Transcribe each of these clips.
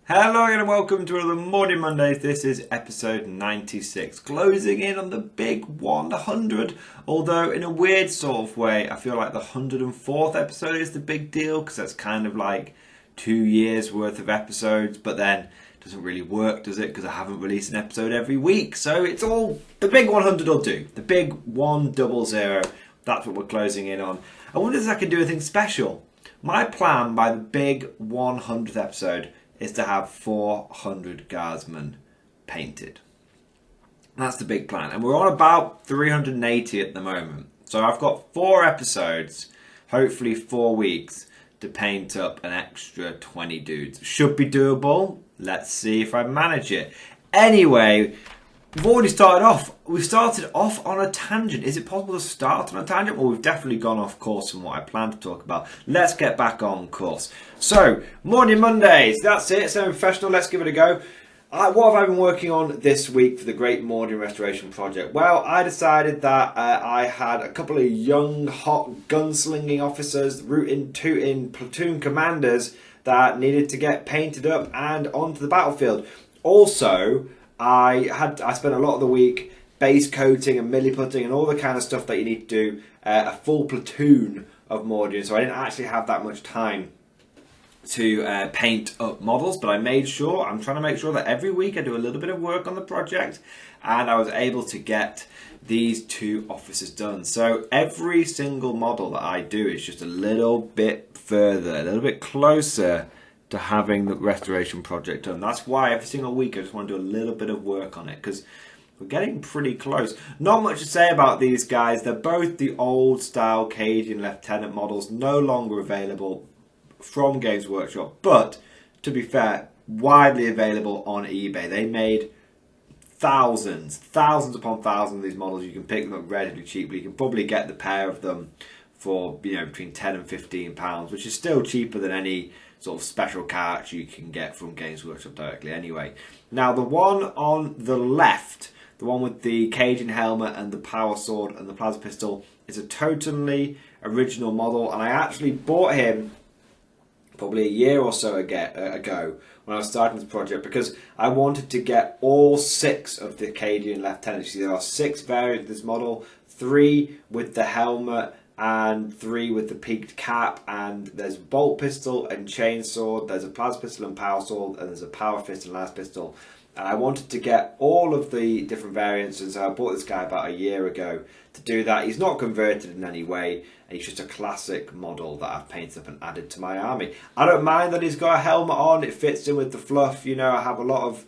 Hello and welcome to another Mordian Mondays. This is episode 96, closing in on the big 100. Although in a weird sort of way, I feel like the 104th episode is the big deal because that's kind of like 2 years worth of episodes. But then it doesn't really work, does it? Because I haven't released an episode every week. So it's all the big 100 will do. The big 100. That's what we're closing in on. I wonder if I can do anything special. My plan by the big 100th episode is to have 400 guardsmen painted. That's the big plan. And we're on about 380 at the moment. So I've got 4 episodes, hopefully 4 weeks, to paint up an extra 20 dudes. Should be doable. Let's see if I manage it. Anyway, we've already started off. We've started off on a tangent. Is it possible to start on a tangent? Well, we've definitely gone off course from what I planned to talk about. Let's get back on course. So, Morning Mondays. That's it. Semi-professional. Let's give it a go. What have I been working on this week for the Great Mordian Restoration Project? Well, I decided that I had a couple of young, hot, gunslinging officers, rootin', tootin', platoon commanders that needed to get painted up and onto the battlefield. Also, I spent a lot of the week base coating and milliputting and all the kind of stuff that you need to do a full platoon of Mordian, so I didn't actually have that much time to paint up models, but I'm trying to make sure that every week I do a little bit of work on the project, and I was able to get these 2 officers done. So every single model that I do is just a little bit further, a little bit closer to having the restoration project done. That's why every single week I just want to do a little bit of work on it, because we're getting pretty close. Not much to say about these guys. They're both the old style Cajun Lieutenant models, no longer available from Games Workshop, but to be fair, widely available on eBay. They made thousands upon thousands of these models. You can pick them up relatively cheaply. You can probably get the pair of them for between £10 and £15, which is still cheaper than any sort of special cards you can get from Games Workshop directly anyway. Now the one on the left, the one with the Cajun helmet and the power sword and the plasma pistol, is a totally original model, and I actually bought him probably a year or so ago when I was starting this project, because I wanted to get all 6 of the Cajun lieutenants. See, there are 6 variants of this model, 3 with the helmet and 3 with the peaked cap, and there's bolt pistol and chainsword, there's a plasma pistol and power sword, and there's a power fist and last pistol. And I wanted to get all of the different variants, and so I bought this guy about a year ago to do that. He's not converted in any way, and he's just a classic model that I've painted up and added to my army. I don't mind that he's got a helmet on, it fits in with the fluff. You know, I have a lot of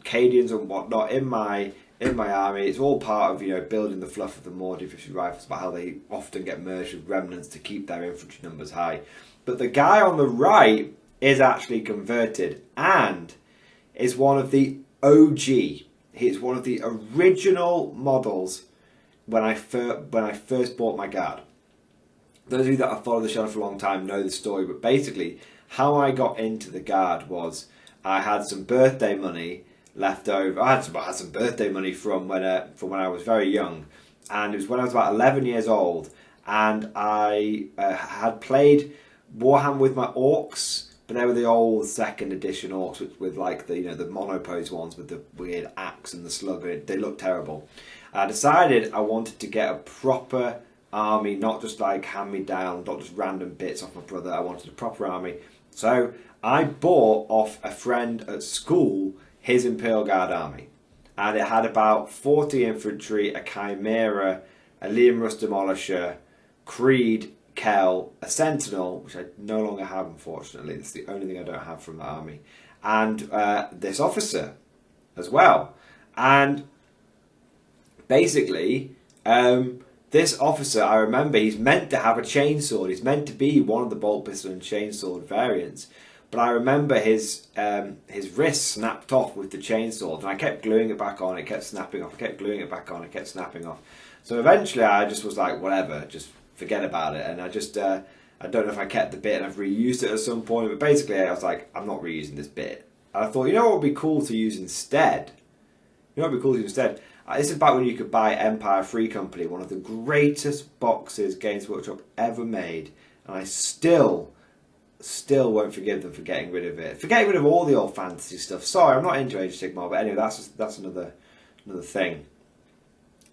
Cadians and whatnot in my army. It's all part of, building the fluff of the Mordian infantry rifles, about how they often get merged with remnants to keep their infantry numbers high. But the guy on the right is actually converted and is one of the OG. He's one of the original models when I first bought my guard. Those of you that have followed the channel for a long time know the story, but basically how I got into the guard was I had some birthday money left over. I had some birthday money from when I was very young, and it was when I was about 11 years old, and I had played Warhammer with my orcs, but they were the old 2nd edition orcs with like the the monopose ones with the weird axe and the slug. They looked terrible. I decided I wanted to get a proper army, not just like hand me down, not just random bits off my brother. I wanted a proper army, so I bought off a friend at school his Imperial Guard army, and it had about 40 infantry, a Chimera, a Liam Rust Demolisher, Creed, Kell, a Sentinel, which I no longer have, unfortunately. It's the only thing I don't have from the army, and this officer as well. And basically, this officer, I remember, he's meant to have a chainsword. He's meant to be one of the bolt pistol and chainsword variants. But I remember his wrist snapped off with the chainsword, and I kept gluing it back on. It kept snapping off. I kept gluing it back on. It kept snapping off. So eventually, I just was like, whatever, just forget about it. And I just I don't know if I kept the bit and I've reused it at some point. But basically, I was like, I'm not reusing this bit. And I thought, you know what would be cool to use instead? You know what would be cool to use instead? This is back when you could buy Empire Free Company, one of the greatest boxes Games Workshop ever made, and I still still won't forgive them for getting rid of it. For getting rid of all the old fantasy stuff. Sorry, I'm not into Age of Sigmar, but anyway, that's another thing.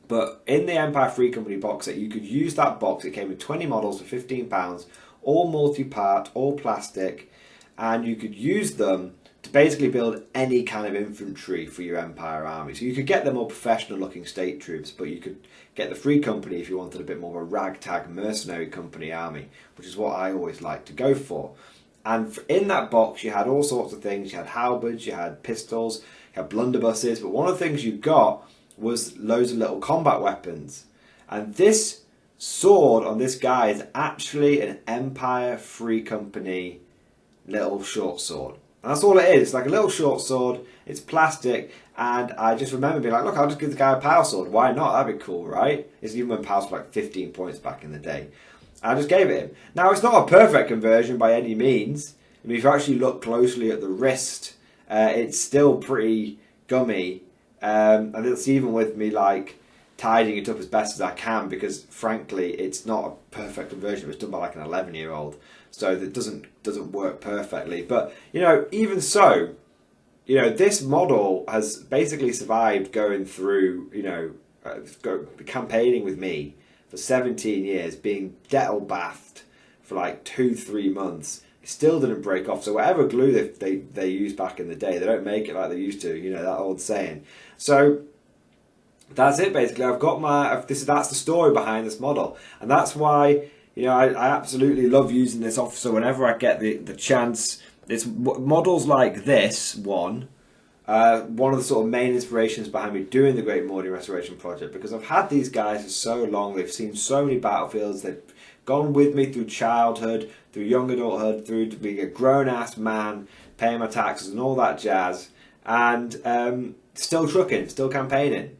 But in the Empire Free Company box set, you could use that box. It came with 20 models for £15, all multi-part, all plastic, and you could use them to basically build any kind of infantry for your Empire army. So you could get the more professional looking state troops, but you could get the Free Company if you wanted a bit more of a ragtag mercenary company army, which is what I always like to go for. And in that box you had all sorts of things. You had halberds, you had pistols, you had blunderbusses, but one of the things you got was loads of little combat weapons. And this sword on this guy is actually an Empire Free Company little short sword. And that's all it is. It's like a little short sword. It's plastic. And I just remember being like, look, I'll just give the guy a power sword. Why not? That'd be cool, right? It's even when power was like 15 points back in the day. And I just gave it him. Now, it's not a perfect conversion by any means. I mean, if you actually look closely at the wrist, it's still pretty gummy. And it's even with me like tidying it up as best as I can, because frankly it's not a perfect conversion. It was done by like an 11-year-old, so that doesn't work perfectly. But you know, even so, you know, this model has basically survived going through, you know, campaigning with me for 17 years, being dettel bathed for like 2-3 months. It still didn't break off. So whatever glue they used back in the day, they don't make it like they used to. You know, that old saying. So that's it basically. I've got that's the story behind this model, and that's why, you know, I absolutely love using this officer whenever I get the chance. It's models like this one. One of the sort of main inspirations behind me doing the Great Mordian Restoration Project, because I've had these guys for so long. They've seen so many battlefields. They've gone with me through childhood, through young adulthood, through to being a grown-ass man, paying my taxes and all that jazz, and still trucking, still campaigning.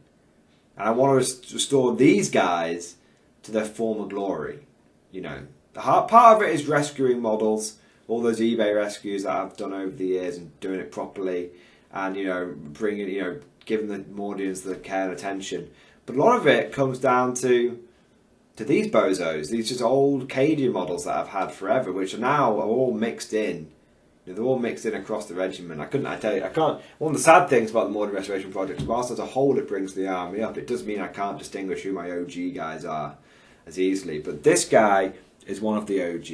And I want to restore these guys to their former glory. You know, the part of it is rescuing models, all those eBay rescues that I've done over the years and doing it properly, and you know, bringing, you know, giving the Mordians the care and attention. But a lot of it comes down to these bozos, these just old Cadian models that I've had forever, which are now all mixed in. You know, they're all mixed in across the regiment. I can't. One of the sad things about the Mordian Restoration Project is, whilst as a whole it brings the army up, it does mean I can't distinguish who my OG guys are as easily. But this guy is one of the OG.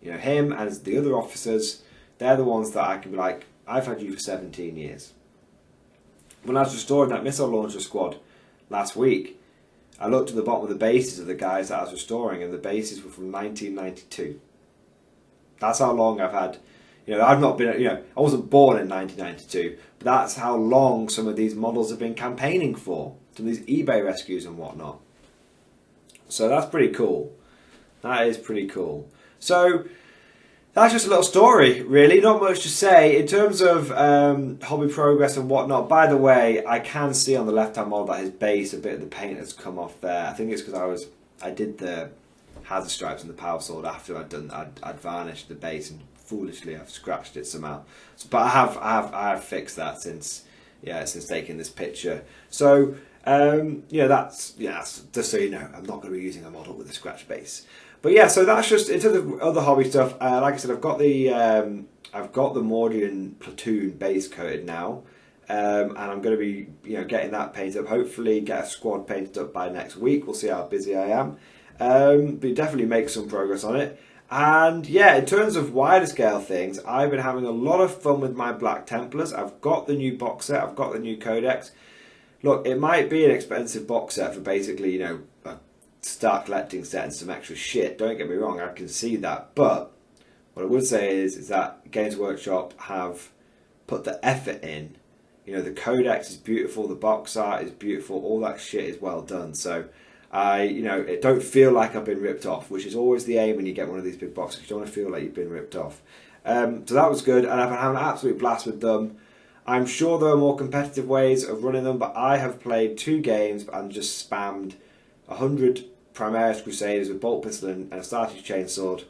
You know, him and the other officers, they're the ones that I can be like, I've had you for 17 years. When I was restoring that missile launcher squad last week, I looked at the bottom of the bases of the guys that I was restoring, and the bases were from 1992. That's how long I've had. You know, I've not been, you know, I wasn't born in 1992, but that's how long some of these models have been campaigning for. Some of these eBay rescues and whatnot. So that's pretty cool. That is pretty cool. So that's just a little story, really. Not much to say. In terms of hobby progress and whatnot, by the way, I can see on the left-hand model that his base, a bit of the paint has come off there. I think it's because I did the hazard stripes and the power sword after I'd varnished the base, and foolishly I've scratched it somehow. So, but I have fixed that since taking this picture. So that's just so you know, I'm not going to be using a model with a scratch base. But yeah, so that's just in terms of other hobby stuff. Like I said, I've got the Mordian platoon base coated now, and I'm going to be getting that painted up. Hopefully, get a squad painted up by next week. We'll see how busy I am, but definitely make some progress on it. And yeah, in terms of wider scale things, I've been having a lot of fun with my Black Templars. I've got the new box set. I've got the new codex. Look, it might be an expensive box set for basically a start collecting set and some extra shit. Don't get me wrong, I can see that. But what I would say is that Games Workshop have put the effort in. You know, the codex is beautiful, the box art is beautiful, all that shit is well done. So it don't feel like I've been ripped off, which is always the aim when you get one of these big boxes. You don't want to feel like you've been ripped off. So that was good, and I've been having an absolute blast with them. I'm sure there are more competitive ways of running them, but I have played 2 games and just spammed 100 Primaris Crusaders with bolt pistol and a Startage chainsword,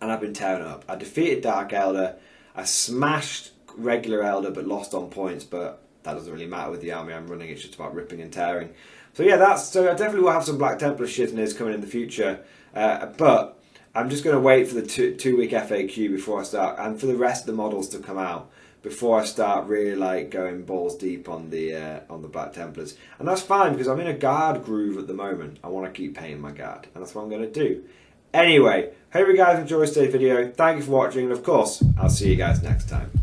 and I've been tearing up. I defeated Dark Elder, I smashed regular Elder but lost on points, but that doesn't really matter with the army I'm running. It's just about ripping and tearing. So yeah, so I definitely will have some Black Templar shit in this coming in the future, but I'm just going to wait for the two-week FAQ before I start, and for the rest of the models to come out before I start really like going balls deep on the Black Templars. And that's fine because I'm in a guard groove at the moment. I want to keep painting my guard, and that's what I'm going to do. Anyway, hope you guys enjoyed today's video. Thank you for watching, and of course, I'll see you guys next time.